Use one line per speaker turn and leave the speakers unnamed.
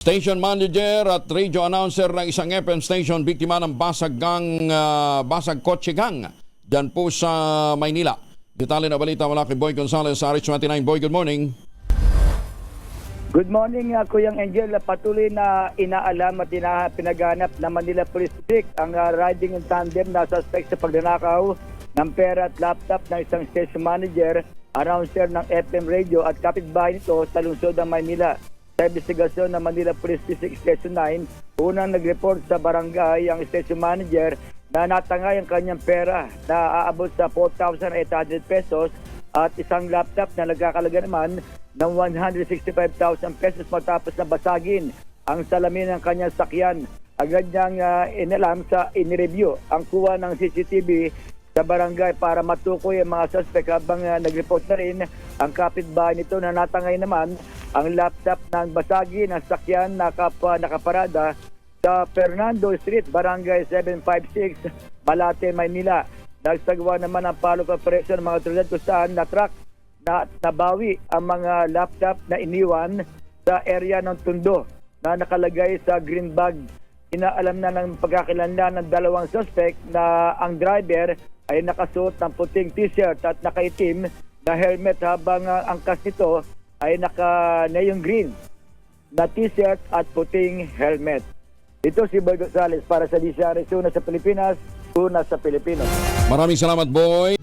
Station manager at radio announcer ng isang FM station biktima ng basag kotse gang dyan po sa Maynila. Detalye na balita mula kay Boy Gonzales sa RH29. Boy, good morning.
Good morning, Kuyang Angel. Patuloy na inaalam at pinaganap ng Manila Police District ang riding in tandem na suspect sa pagnanakaw ng pera at laptop ng isang station manager, announcer ng FM radio at kapitbahay nito sa lungsod ng Maynila. Sa investigasyon ng Manila Police District Station 9, unang nag-report sa barangay ang station manager na natangay ang kanyang pera na aabot sa 4,800 pesos at isang laptop na nagkakalaga naman ng 165,000 pesos matapos na basagin ang salamin ng kanyang sakyan. Agad niyang inalam sa in-review ang kuha ng CCTV sa barangay para matukoy ang mga suspect habang nag-report na rin ang kapitbahay nito na natangay naman ang laptop ng basagi ng sakyan na nakaparada sa Fernando Street, Barangay 756, Malate, Maynila. Nagsagawa naman ang follow-up operation ng mga otoridad kung saan na-track na nabawi ang mga laptop na iniwan sa area ng Tondo na nakalagay sa green bag. Inaalam na ng pagkakilanlan ng dalawang suspect na ang driver ay nakasuot ng puting t-shirt at nakaitim na helmet habang ang angkas nito ay naka-neon green na t-shirt at puting helmet. Ito si Boy Gonzales para sa DCRS, una sa Pilipinas, una sa Pilipino.
Maraming salamat, Boy.